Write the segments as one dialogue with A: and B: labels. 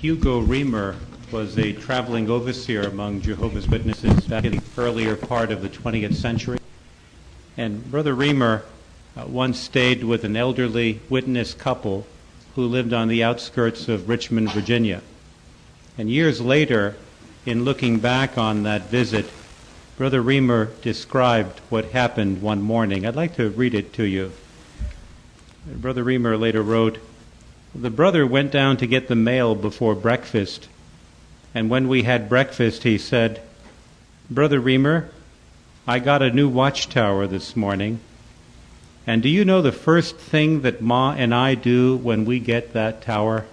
A: Hugo Reamer was a traveling overseer among Jehovah's Witnesses back in the earlier part of the 20th century. And Brother Reamer once stayed with an elderly witness couple who lived on the outskirts of Richmond, Virginia. And years later, in looking back on that visit, Brother Reamer described what happened one morning. I'd like to read it to you. Brother Reamer later wrote, "The brother went down to get the mail before breakfast, and when we had breakfast, he said, 'Brother Reamer, I got a new watchtower this morning, and do you know the first thing that Ma and I do when we get that tower?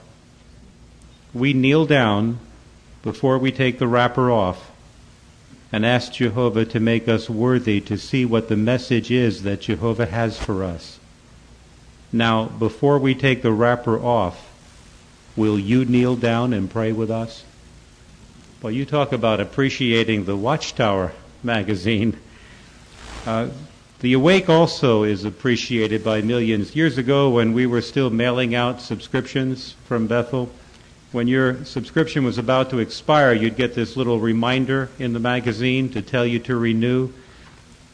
A: We kneel down before we take the wrapper off and ask Jehovah to make us worthy to see what the message is that Jehovah has for us. Now, before we take the wrapper off, will you kneel down and pray with us?'" Well, you talk about appreciating the Watchtower magazine. The Awake also is appreciated by millions. Years ago, when we were still mailing out subscriptions from Bethel, when your subscription was about to expire, you'd get this little reminder in the magazine to tell you to renew.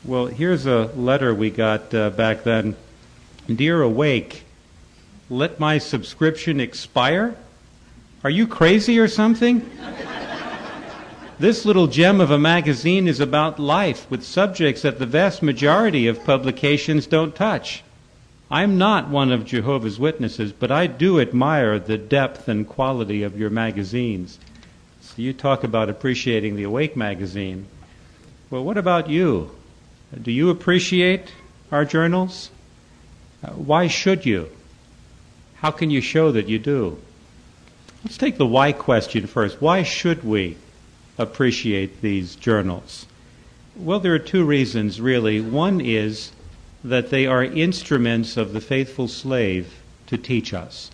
A: Well, here's a letter we got back then. "Dear Awake, let my subscription expire? Are you crazy or something? This little gem of a magazine is about life with subjects that the vast majority of publications don't touch. I'm not one of Jehovah's Witnesses, but I do admire the depth and quality of your magazines." So you talk about appreciating the Awake magazine. Well, what about you? Do you appreciate our journals? Why should you? How can you show that you do? Let's take the why question first. Why should we appreciate these journals? Well, there are two reasons, really. One is that they are instruments of the faithful slave to teach us.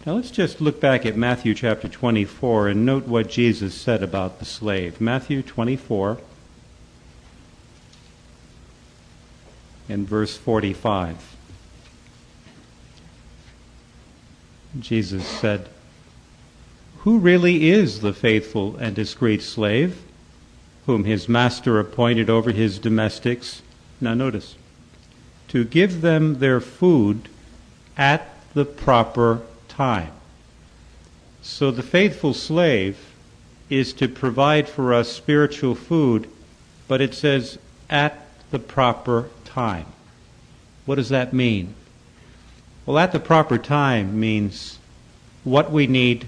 A: Now let's just look back at Matthew chapter 24 and note what Jesus said about the slave. Matthew 24 and verse 45. Jesus said, "Who really is the faithful and discreet slave, whom his master appointed over his domestics?" Now notice, "to give them their food at the proper time." So the faithful slave is to provide for us spiritual food, but it says at the proper time. What does that mean? Well, at the proper time means what we need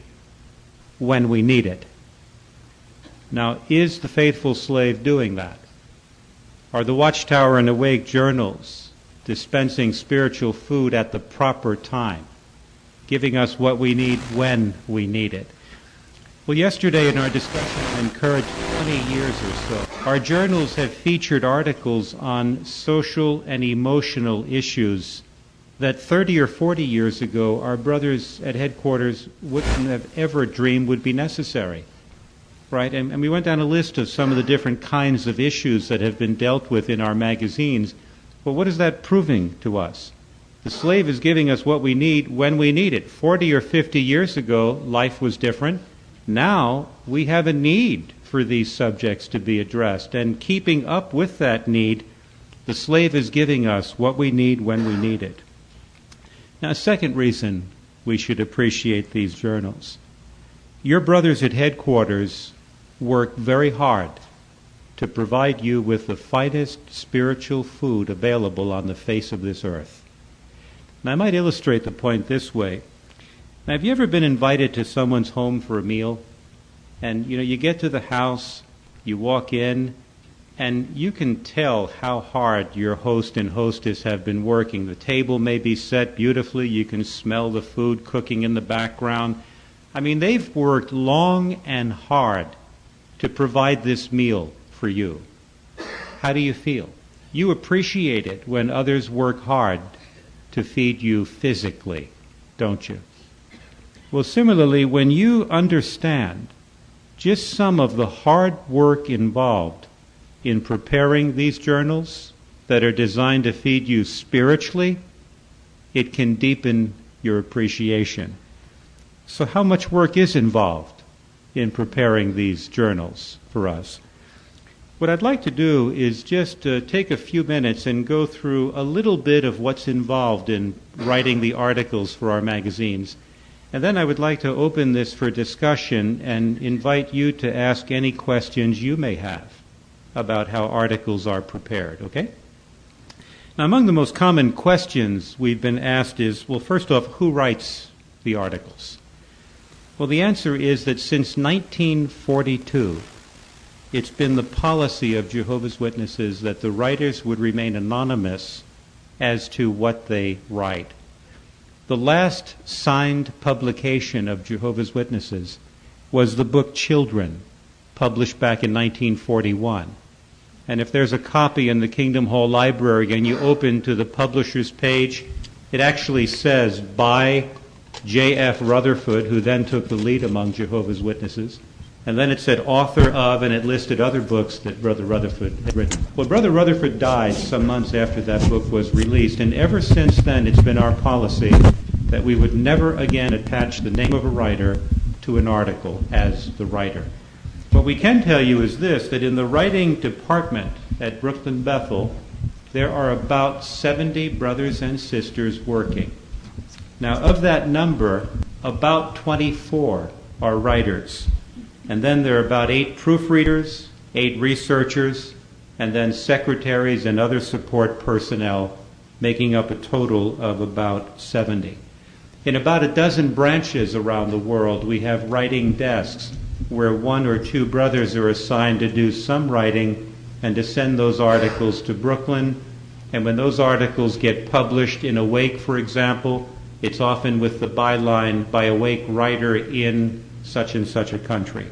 A: when we need it. Now, is the faithful slave doing that? Are the Watchtower and Awake journals dispensing spiritual food at the proper time, giving us what we need when we need it? Well, yesterday in our discussion encouraged 20 years or so, our journals have featured articles on social and emotional issues that 30 or 40 years ago our brothers at headquarters wouldn't have ever dreamed would be necessary. Right? And we went down a list of some of the different kinds of issues that have been dealt with in our magazines. Well, what is that proving to us? The slave is giving us what we need when we need it. 40 or 50 years ago, life was different. Now we have a need for these subjects to be addressed. And keeping up with that need, the slave is giving us what we need when we need it. Now, a second reason we should appreciate these journals. Your brothers at headquarters work very hard to provide you with the finest spiritual food available on the face of this earth. And I might illustrate the point this way. Now, have you ever been invited to someone's home for a meal? And, you get to the house, you walk in, and you can tell how hard your host and hostess have been working. The table may be set beautifully. You can smell the food cooking in the background. I mean, they've worked long and hard to provide this meal for you. How do you feel? You appreciate it when others work hard to feed you physically, don't you? Well, similarly, when you understand just some of the hard work involved in preparing these journals that are designed to feed you spiritually, it can deepen your appreciation. So how much work is involved in preparing these journals for us? What I'd like to do is just take a few minutes and go through a little bit of what's involved in writing the articles for our magazines. And then I would like to open this for discussion and invite you to ask any questions you may have about how articles are prepared, okay? Now, among the most common questions we've been asked is, well, first off, who writes the articles? Well, the answer is that since 1942, it's been the policy of Jehovah's Witnesses that the writers would remain anonymous as to what they write. The last signed publication of Jehovah's Witnesses was the book Children, published back in 1941. And if there's a copy in the Kingdom Hall Library and you open to the publisher's page, it actually says by J.F. Rutherford, who then took the lead among Jehovah's Witnesses. And then it said author of, and it listed other books that Brother Rutherford had written. Well, Brother Rutherford died some months after that book was released, and ever since then it's been our policy that we would never again attach the name of a writer to an article as the writer. What we can tell you is this, that in the writing department at Brooklyn Bethel, there are about 70 brothers and sisters working. Now, of that number, about 24 are writers. And then there are about 8 proofreaders, 8 researchers, and then secretaries and other support personnel, making up a total of about 70. In about a dozen branches around the world, we have writing desks where 1 or 2 brothers are assigned to do some writing and to send those articles to Brooklyn. And when those articles get published in Awake, for example, it's often with the byline, by Awake writer in such and such a country.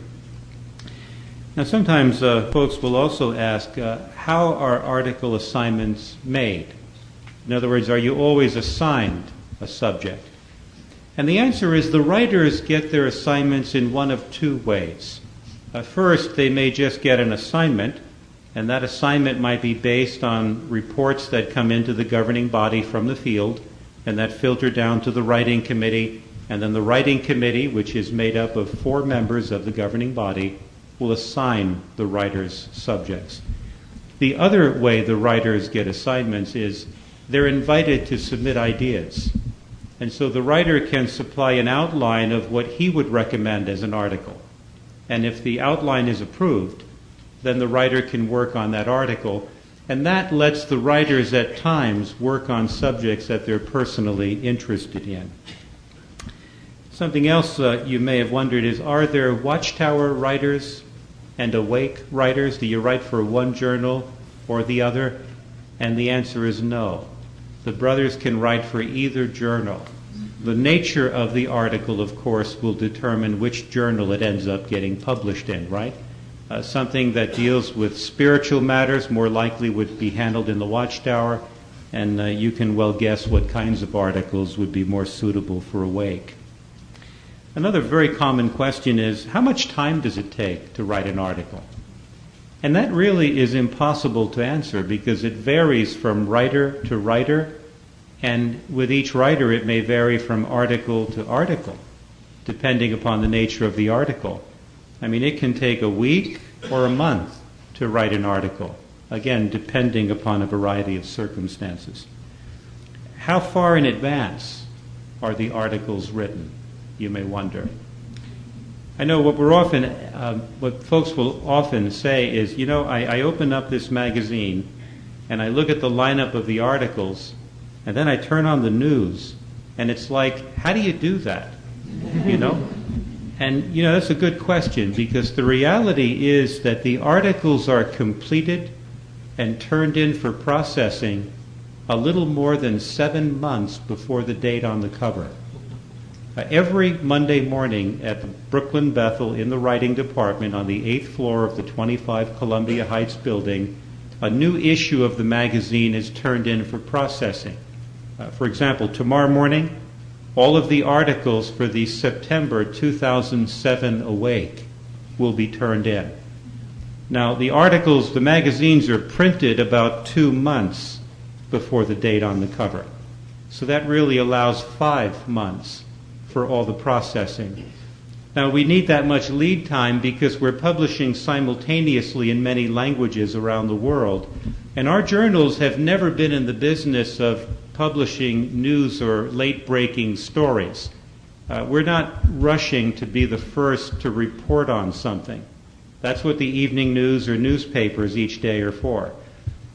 A: Now sometimes folks will also ask, how are article assignments made? In other words, are you always assigned a subject? And the answer is the writers get their assignments in one of 2 ways. First, they may just get an assignment, and that assignment might be based on reports that come into the governing body from the field, and that filter down to the writing committee, and then the writing committee, which is made up of 4 members of the governing body, will assign the writers subjects. The other way the writers get assignments is they're invited to submit ideas. And so the writer can supply an outline of what he would recommend as an article. And if the outline is approved, then the writer can work on that article. And that lets the writers at times work on subjects that they're personally interested in. Something else you may have wondered is, are there Watchtower writers and Awake writers? Do you write for one journal or the other? And the answer is no. The brothers can write for either journal. The nature of the article, of course, will determine which journal it ends up getting published in, right? Something that deals with spiritual matters more likely would be handled in the Watchtower, and you can well guess what kinds of articles would be more suitable for Awake. Another very common question is, how much time does it take to write an article? And that really is impossible to answer because it varies from writer to writer, and with each writer it may vary from article to article, depending upon the nature of the article. I mean, it can take a week or a month to write an article, again, depending upon a variety of circumstances. How far in advance are the articles written, you may wonder. I know what folks will often say is, I open up this magazine and I look at the lineup of the articles, and then I turn on the news, and it's like, how do you do that? And, that's a good question, because the reality is that the articles are completed and turned in for processing a little more than 7 months before the date on the cover. Every Monday morning at the Brooklyn Bethel in the writing department on the 8th floor of the 25 Columbia Heights building, a new issue of the magazine is turned in for processing. For example, tomorrow morning, all of the articles for the September 2007 Awake will be turned in. Now, the magazines are printed about 2 months before the date on the cover. So that really allows 5 months for all the processing. Now, we need that much lead time because we're publishing simultaneously in many languages around the world. And our journals have never been in the business of publishing news or late-breaking stories. We're not rushing to be the first to report on something. That's what the evening news or newspapers each day are for.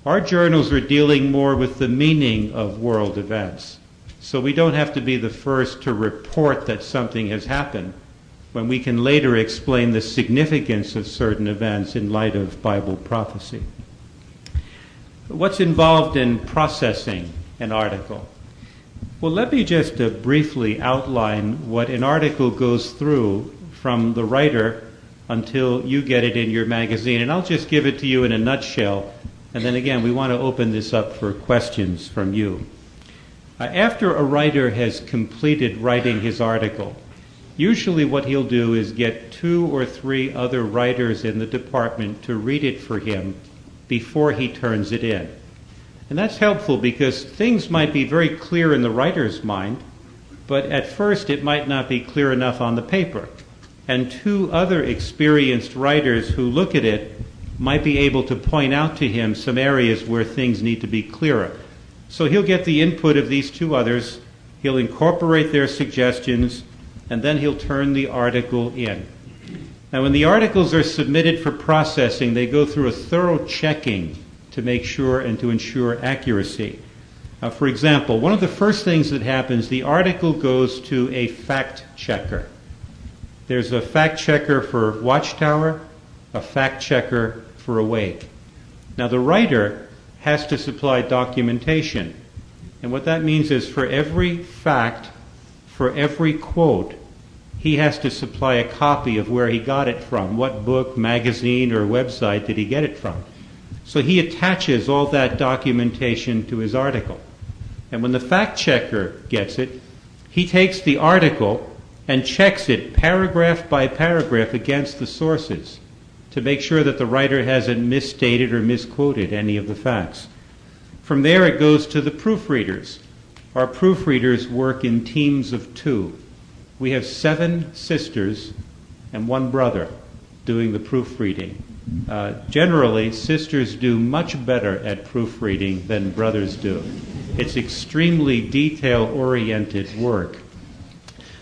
A: Our journals are dealing more with the meaning of world events. So we don't have to be the first to report that something has happened, when we can later explain the significance of certain events in light of Bible prophecy. What's involved in processing an article? Well, let me just briefly outline what an article goes through from the writer until you get it in your magazine. And I'll just give it to you in a nutshell. And then again, we want to open this up for questions from you. After a writer has completed writing his article, usually what he'll do is get 2 or 3 other writers in the department to read it for him before he turns it in. And that's helpful because things might be very clear in the writer's mind, but at first it might not be clear enough on the paper. And 2 other experienced writers who look at it might be able to point out to him some areas where things need to be clearer. So he'll get the input of these 2 others, he'll incorporate their suggestions, and then he'll turn the article in. Now, when the articles are submitted for processing, they go through a thorough checking to make sure and to ensure accuracy. For example, one of the first things that happens, the article goes to a fact checker. There's a fact checker for Watchtower, a fact checker for Awake. Now, the writer has to supply documentation. And what that means is for every fact, for every quote, he has to supply a copy of where he got it from, what book, magazine, or website did he get it from. So he attaches all that documentation to his article. And when the fact checker gets it, he takes the article and checks it paragraph by paragraph against the sources to make sure that the writer hasn't misstated or misquoted any of the facts. From there it goes to the proofreaders. Our proofreaders work in teams of 2. We have 7 sisters and 1 brother doing the proofreading. Generally, sisters do much better at proofreading than brothers do. It's extremely detail-oriented work.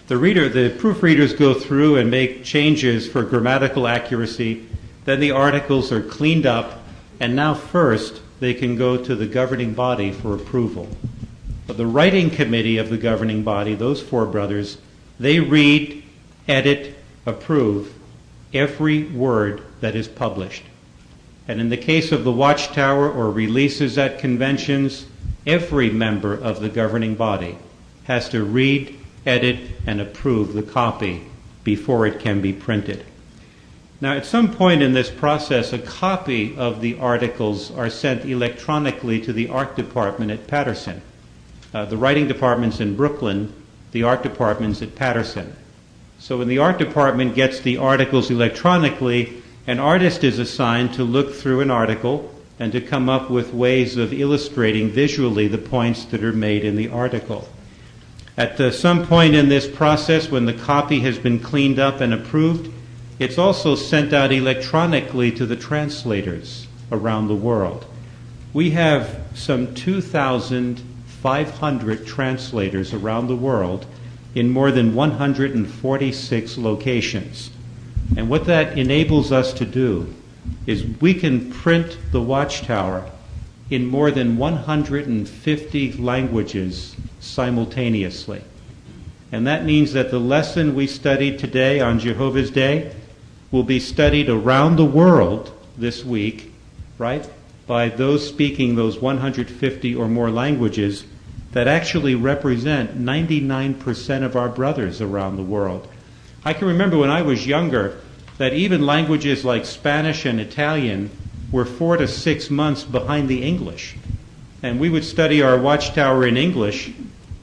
A: The proofreaders go through and make changes for grammatical accuracy. Then the articles are cleaned up, and now first they can go to the governing body for approval. But the writing committee of the governing body, those 4 brothers, they read, edit, approve every word that is published. And in the case of the Watchtower or releases at conventions, every member of the governing body has to read, edit, and approve the copy before it can be printed. Now, at some point in this process, a copy of the articles are sent electronically to the art department at Patterson. The writing department's in Brooklyn, the art department's at Patterson. So when the art department gets the articles electronically, an artist is assigned to look through an article and to come up with ways of illustrating visually the points that are made in the article. At some point in this process, when the copy has been cleaned up and approved, it's also sent out electronically to the translators around the world. We have some 2,500 translators around the world in more than 146 locations. And what that enables us to do is we can print the Watchtower in more than 150 languages simultaneously. And that means that the lesson we studied today on Jehovah's Day will be studied around the world this week, right, by those speaking those 150 or more languages that actually represent 99% of our brothers around the world. I can remember when I was younger that even languages like Spanish and Italian were 4 to 6 months behind the English. And we would study our Watchtower in English,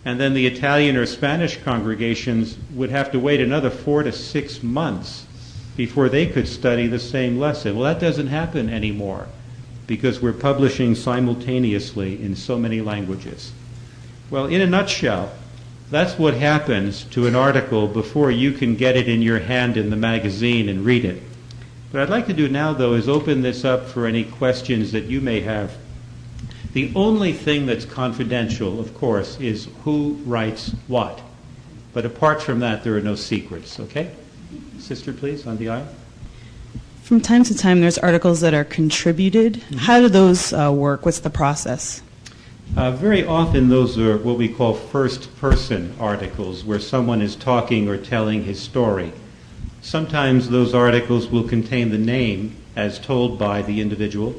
A: and then the Italian or Spanish congregations would have to wait another 4 to 6 months before they could study the same lesson. Well, that doesn't happen anymore because we're publishing simultaneously in so many languages. Well, in a nutshell, That's what happens to an article before you can get it in your hand in the magazine and read it. What I'd like to do now, though, is open this up for any questions that you may have. The only thing that's confidential, of course, is who writes what. But apart from that, there are no secrets, okay? Sister, please, on the aisle.
B: From time to time, there's articles that are contributed. Mm-hmm. How do those work? What's the process?
A: Very often, those are what we call first-person articles, where someone is talking or telling his story. Sometimes those articles will contain the name as told by the individual,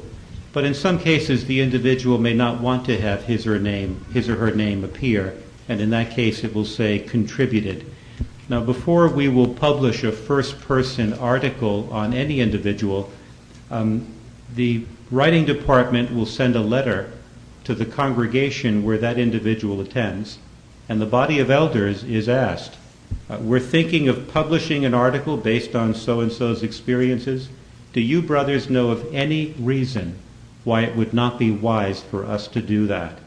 A: but in some cases, the individual may not want to have his or her name appear, and in that case, it will say contributed. Now, before we will publish a first-person article on any individual, the writing department will send a letter to the congregation where that individual attends, and the body of elders is asked, we're thinking of publishing an article based on so-and-so's experiences. Do you, brothers, know of any reason why it would not be wise for us to do that?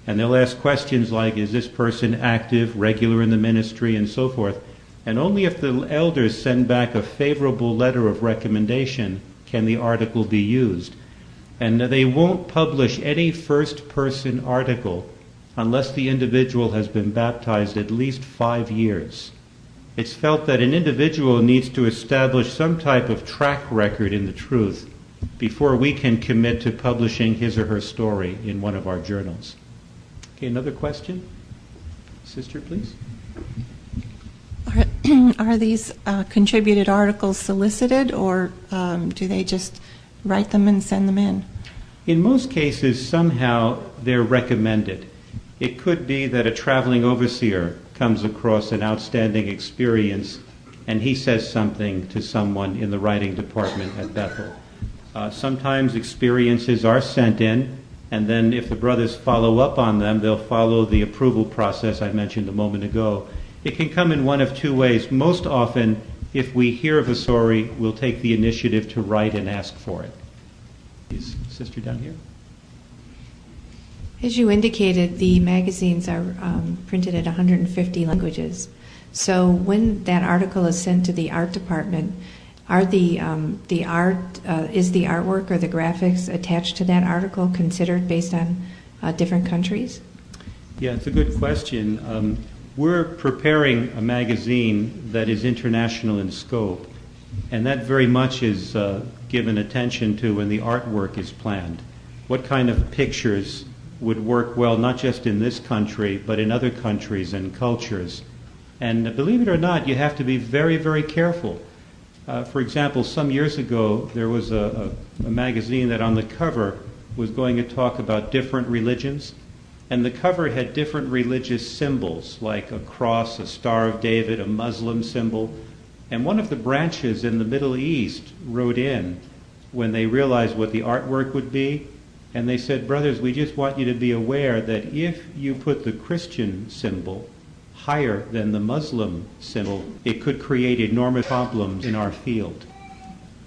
A: And they'll ask questions like, is this person active, regular in the ministry, and so forth. And only if the elders send back a favorable letter of recommendation can the article be used. And they won't publish any first-person article unless the individual has been baptized at least 5 years. It's felt that an individual needs to establish some type of track record in the truth before we can commit to publishing his or her story in one of our journals. Okay, another question? Sister, please.
C: Are these contributed articles solicited, or do they just write them and send them in?
A: In most cases, somehow they're recommended. It could be that a traveling overseer comes across an outstanding experience and he says something to someone in the writing department at Bethel. Sometimes experiences are sent in, and then if the brothers follow up on them, they'll follow the approval process I mentioned a moment ago. It can come in one of two ways. Most often, if we hear of a story, we'll take the initiative to write and ask for it. Please, sister down here.
D: As you indicated, the magazines are printed at 150 languages. So when that article is sent to the art department, is the artwork or the graphics attached to that article considered based on different countries?
A: Yeah, it's a good question. We're preparing a magazine that is international in scope, and that very much is given attention to when the artwork is planned. What kind of pictures would work well, not just in this country, but in other countries and cultures. And believe it or not, you have to be very, very careful. For example, some years ago, there was a magazine that on the cover was going to talk about different religions, and the cover had different religious symbols, like a cross, a Star of David, a Muslim symbol. And one of the branches in the Middle East wrote in when they realized what the artwork would be, and they said, brothers, we just want you to be aware that if you put the Christian symbol higher than the Muslim symbol, it could create enormous problems in our field.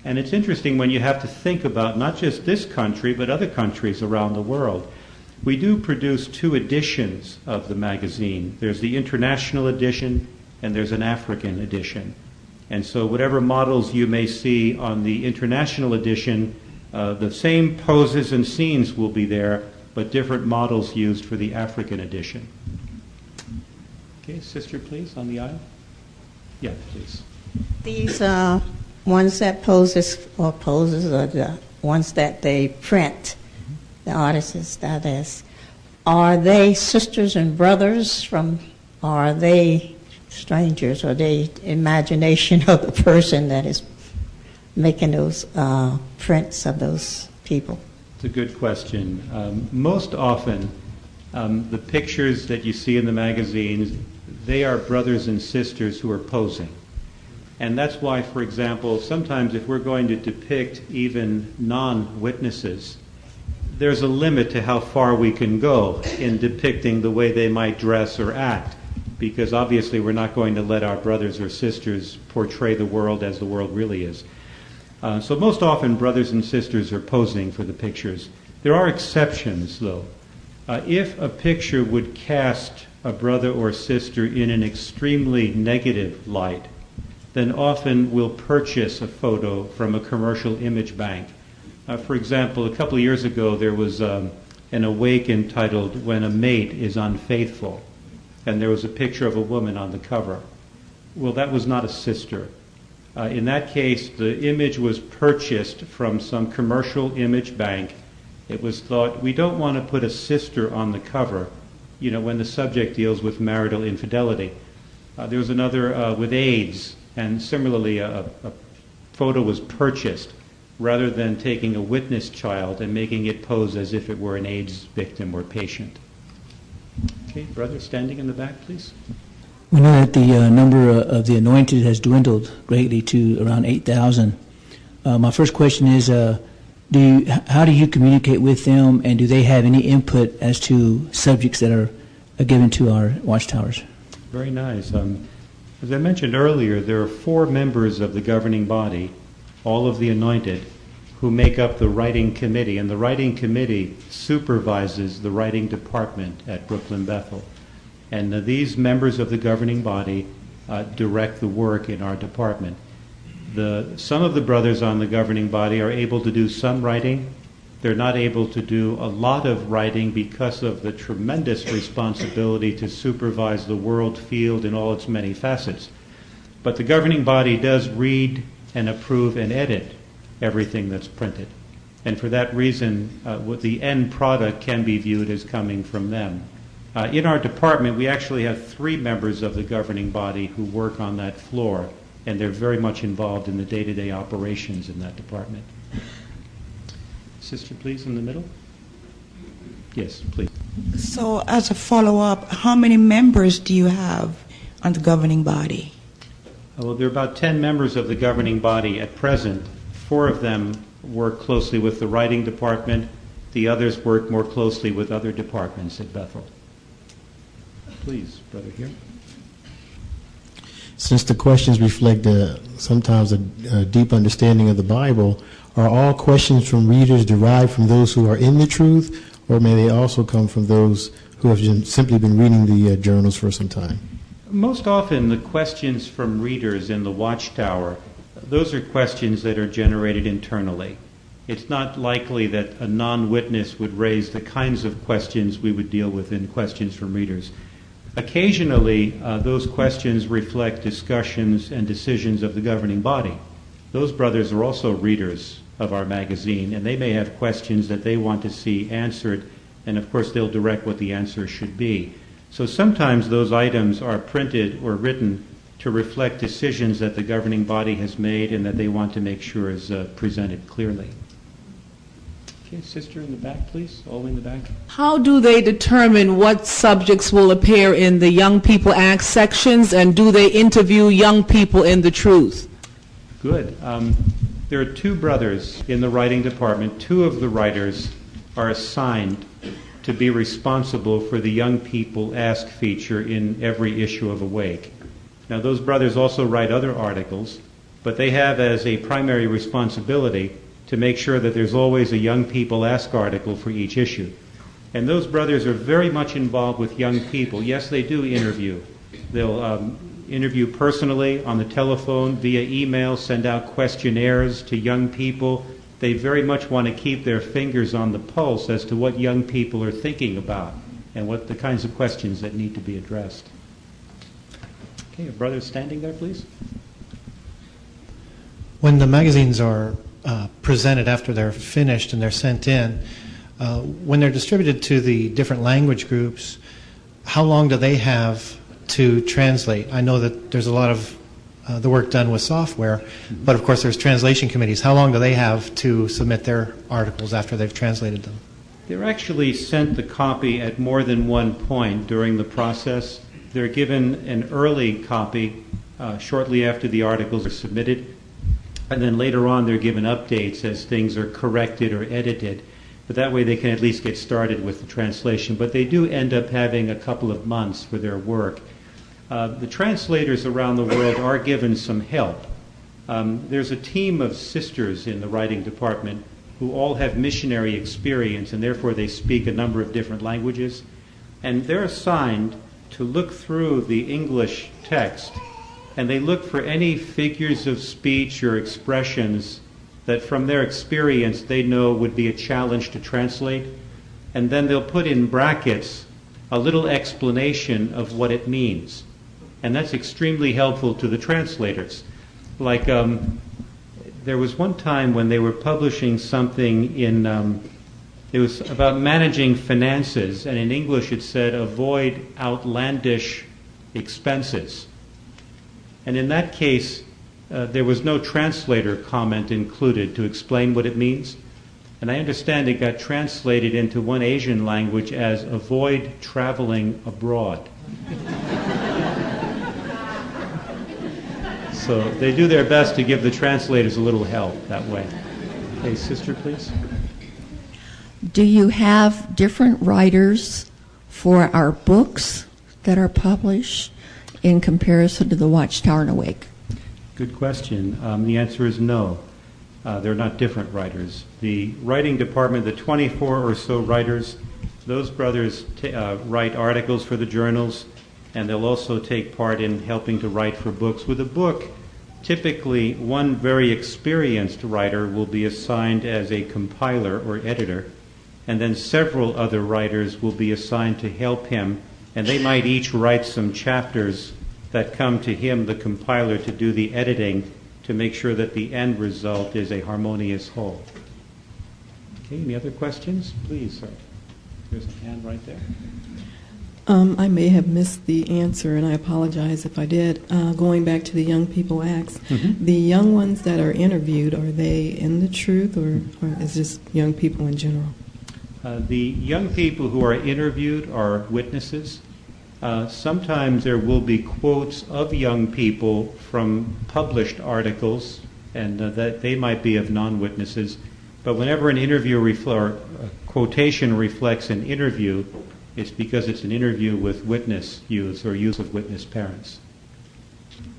A: And it's interesting when you have to think about not just this country, but other countries around the world. We do produce 2 editions of the magazine. There's the international edition, and there's an African edition. And so whatever models you may see on the international edition, the same poses and scenes will be there, but different models used for the African edition. Okay, sister, please, on the aisle. Yeah, please.
E: These ones that poses are the ones that they print, the artists, that is. Are they sisters and brothers or are they strangers? Are they imagination of the person that is making those prints of those people?
A: It's a good question. Most often, the pictures that you see in the magazines, they are brothers and sisters who are posing. And that's why, for example, sometimes if we're going to depict even non-witnesses, there's a limit to how far we can go in depicting the way they might dress or act, because obviously we're not going to let our brothers or sisters portray the world as the world really is. So most often brothers and sisters are posing for the pictures. There are exceptions, though. If a picture would cast a brother or sister in an extremely negative light, then often we'll purchase a photo from a commercial image bank. For example, a couple of years ago there was an awake entitled "When a Mate is Unfaithful," and there was a picture of a woman on the cover. Well, that was not a sister. In that case, the image was purchased from some commercial image bank. It was thought, we don't want to put a sister on the cover, when the subject deals with marital infidelity. There was another with AIDS, and similarly a photo was purchased rather than taking a witness child and making it pose as if it were an AIDS victim or patient. Okay, brother standing in the back, please.
F: We know that the number of the anointed has dwindled greatly to around 8,000. My first question is, how do you communicate with them, and do they have any input as to subjects that are given to our watchtowers?
A: Very nice. As I mentioned earlier, there are 4 members of the governing body, all of the anointed, who make up the writing committee, and the writing committee supervises the writing department at Brooklyn Bethel. And these members of the governing body direct the work in our department. Some of the brothers on the governing body are able to do some writing. They're not able to do a lot of writing because of the tremendous responsibility to supervise the world field in all its many facets. But the governing body does read and approve and edit everything that's printed. And for that reason, the end product can be viewed as coming from them. In our department, we actually have 3 members of the governing body who work on that floor, and they're very much involved in the day-to-day operations in that department. Sister, please, in the middle. Yes, please.
G: So, as a follow-up, how many members do you have on the governing body?
A: Well, there are about 10 members of the governing body at present. 4 of them work closely with the writing department. The others work more closely with other departments at Bethel. Please, brother here.
H: Since the questions reflect sometimes a deep understanding of the Bible, are all questions from readers derived from those who are in the truth, or may they also come from those who have simply been reading the journals for some time?
A: Most often, the questions from readers in the Watchtower, those are questions that are generated internally. It's not likely that a non-witness would raise the kinds of questions we would deal with in questions from readers. Occasionally, those questions reflect discussions and decisions of the governing body. Those brothers are also readers of our magazine, and they may have questions that they want to see answered, and of course they'll direct what the answer should be. So sometimes those items are printed or written to reflect decisions that the governing body has made and that they want to make sure is presented clearly. Okay, sister in the back, please, all in the back.
I: How do they determine what subjects will appear in the Young People Act sections, and do they interview young people in the truth?
A: Good. There are 2 brothers in the writing department. 2 of the writers are assigned to be responsible for the Young People Ask feature in every issue of Awake. Now, those brothers also write other articles, but they have as a primary responsibility to make sure that there's always a Young People Ask article for each issue. And those brothers are very much involved with young people. Yes, they do interview. They'll interview personally on the telephone, via email, send out questionnaires to young people. They very much want to keep their fingers on the pulse as to what young people are thinking about and what the kinds of questions that need to be addressed. Okay, a brother standing there, please.
J: When the magazines are presented after they're finished and they're sent in, when they're distributed to the different language groups, how long do they have to translate? I know that there's a lot of the work done with software, but of course there's translation committees. How long do they have to submit their articles after they've translated them?
A: They're actually sent the copy at more than one point during the process. They're given an early copy shortly after the articles are submitted, and then later on they're given updates as things are corrected or edited. But that way they can at least get started with the translation. But they do end up having a couple of months for their work. The translators around the world are given some help. There's a team of sisters in the writing department who all have missionary experience, and therefore they speak a number of different languages. And they're assigned to look through the English text, and they look for any figures of speech or expressions that from their experience they know would be a challenge to translate, and then they'll put in brackets a little explanation of what it means. And that's extremely helpful to the translators. Like, there was one time when they were publishing something in, it was about managing finances, and in English it said, avoid outlandish expenses. And in that case, there was no translator comment included to explain what it means. And I understand it got translated into one Asian language as avoid traveling abroad. So they do their best to give the translators a little help that way. Okay, sister, please.
K: Do you have different writers for our books that are published in comparison to the Watchtower and Awake?
A: Good question. The answer is no. They're not different writers. The writing department, the 24 or so writers, those brothers write articles for the journals, and they'll also take part in helping to write for books. With a book, typically one very experienced writer will be assigned as a compiler or editor, and then several other writers will be assigned to help him, and they might each write some chapters that come to him, the compiler, to do the editing to make sure that the end result is a harmonious whole. Okay, any other questions? Please, sir. There's a hand right there.
L: I may have missed the answer, and I apologize if I did. Going back to the Young People Acts, the young ones that are interviewed, are they in the truth, or is this young people in general?
A: The young people who are interviewed are witnesses. Sometimes there will be quotes of young people from published articles, and that they might be of non-witnesses. But whenever an interview or a quotation reflects an interview, it's because it's an interview with witness youths or youth of witness parents.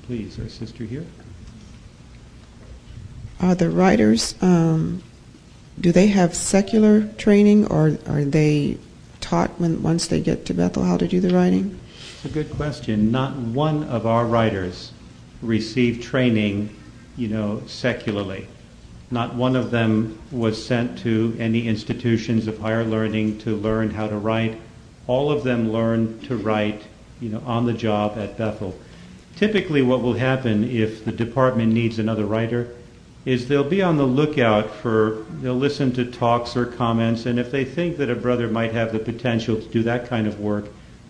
A: Please, our sister here.
G: Are the writers, do they have secular training, or are they taught once they get to Bethel how to do the writing?
A: It's a good question. Not one of our writers received training, secularly. Not one of them was sent to any institutions of higher learning to learn how to write. All of them learned to write, on the job at Bethel. Typically what will happen if the department needs another writer is they'll be on the lookout they'll listen to talks or comments, and if they think that a brother might have the potential to do that kind of work,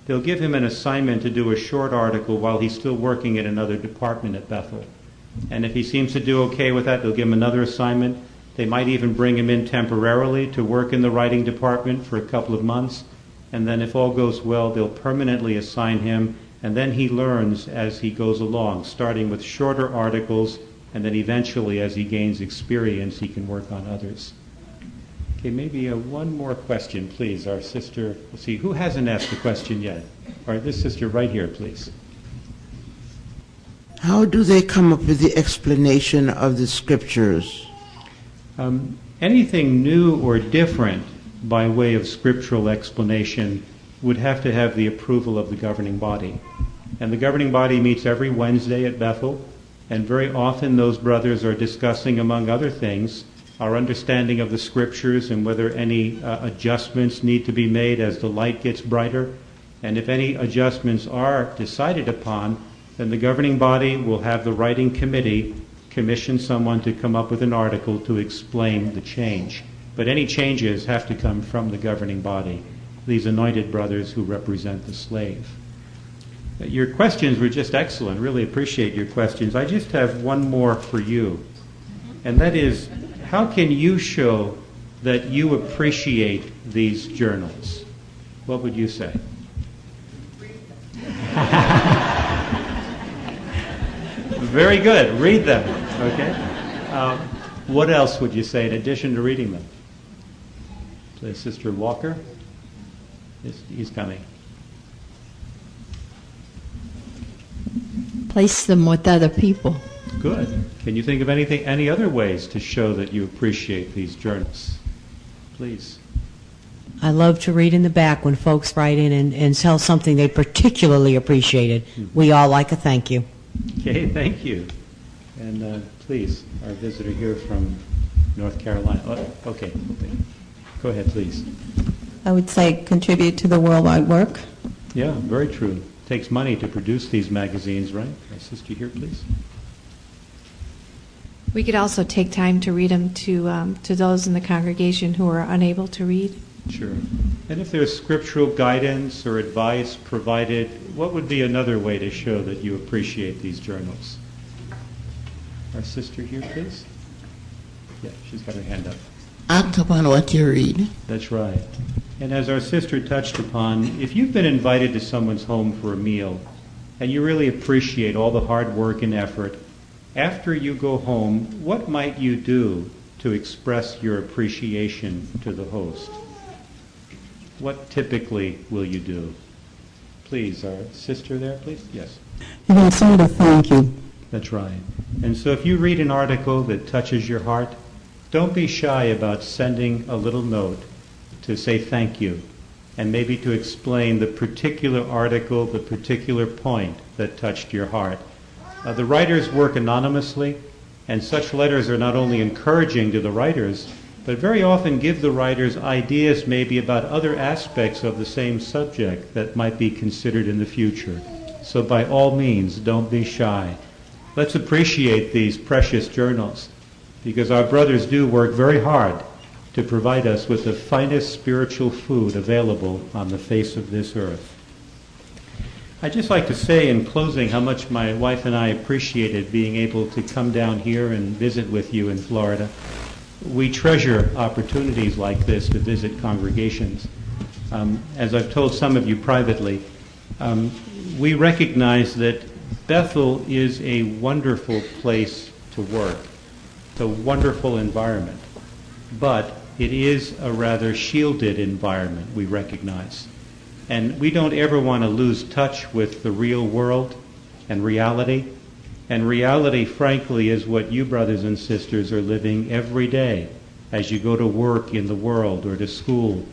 A: they'll give him an assignment to do a short article while he's still working at another department at Bethel. And if he seems to do okay with that, they'll give him another assignment. They might even bring him in temporarily to work in the writing department for a couple of months. And then if all goes well, they'll permanently assign him, and then he learns as he goes along, starting with shorter articles, and then eventually as he gains experience, he can work on others. Okay, maybe one more question, please. Our sister, let's see, who hasn't asked a question yet? All right, this sister right here, please.
M: How do they come up with the explanation of the scriptures?
A: Anything new or different by way of scriptural explanation would have to have the approval of the governing body. And the governing body meets every Wednesday at Bethel, and very often those brothers are discussing, among other things, our understanding of the scriptures and whether any adjustments need to be made as the light gets brighter. And if any adjustments are decided upon, then the governing body will have the writing committee commission someone to come up with an article to explain the change. But any changes have to come from the governing body, these anointed brothers who represent the slave. Your questions were just excellent. Really appreciate your questions. I just have one more for you, and that is, how can you show that you appreciate these journals? What would you say? Very good. Read them. Okay. What else would you say in addition to reading them? Sister Walker? He's coming.
K: Place them with other people.
A: Good. Can you think of any other ways to show that you appreciate these journals? Please.
N: I love to read in the back when folks write in and tell something they particularly appreciated. We all like a thank you.
A: Okay, thank you. And please, our visitor here from North Carolina. Oh, okay, go ahead, please.
O: I would say contribute to the worldwide work.
A: Yeah, very true. Takes money to produce these magazines, right? Our sister here, please.
D: We could also take time to read them to those in the congregation who are unable to read.
A: Sure. And if there's scriptural guidance or advice provided, what would be another way to show that you appreciate these journals? Our sister here, please. Yeah, she's got her hand up.
M: Act upon what you read.
A: That's right. And as our sister touched upon, if you've been invited to someone's home for a meal and you really appreciate all the hard work and effort, after you go home, what might you do to express your appreciation to the host? What typically will you do? Please, our sister there, please. Yes.
O: You want someone to thank you.
A: That's right. And so if you read an article that touches your heart, don't be shy about sending a little note to say thank you and maybe to explain the particular article, the particular point that touched your heart. The writers work anonymously, and such letters are not only encouraging to the writers, but very often give the writers ideas maybe about other aspects of the same subject that might be considered in the future. So by all means, don't be shy. Let's appreciate these precious journals, because our brothers do work very hard to provide us with the finest spiritual food available on the face of this earth. I'd just like to say in closing how much my wife and I appreciated being able to come down here and visit with you in Florida. We treasure opportunities like this to visit congregations. As I've told some of you privately, we recognize that Bethel is a wonderful place to work. It's a wonderful environment. But it is a rather shielded environment, we recognize. And we don't ever want to lose touch with the real world and reality. And reality, frankly, is what you brothers and sisters are living every day as you go to work in the world or to school.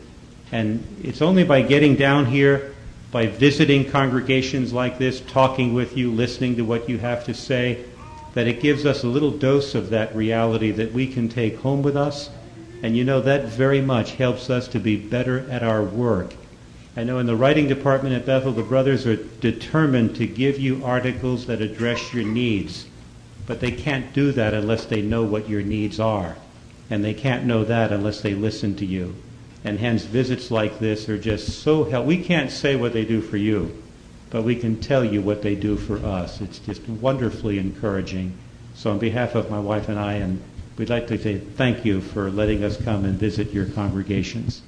A: And it's only by getting down here, by visiting congregations like this, talking with you, listening to what you have to say, that it gives us a little dose of that reality that we can take home with us. And you know, that very much helps us to be better at our work. I know in the writing department at Bethel, the brothers are determined to give you articles that address your needs. But they can't do that unless they know what your needs are. And they can't know that unless they listen to you. And hence, visits like this are just so helpful. We can't say what they do for you, but we can tell you what they do for us. It's just wonderfully encouraging. So on behalf of my wife and I, and we'd like to say thank you for letting us come and visit your congregations.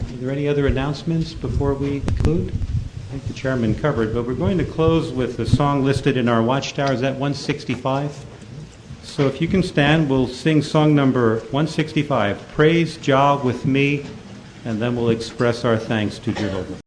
A: Are there any other announcements before we conclude? I think the chairman covered, but we're going to close with the song listed in our watchtower. Is that 165? So if you can stand, we'll sing song number 165, Praise Jah with Me, and then we'll express our thanks to Jehovah.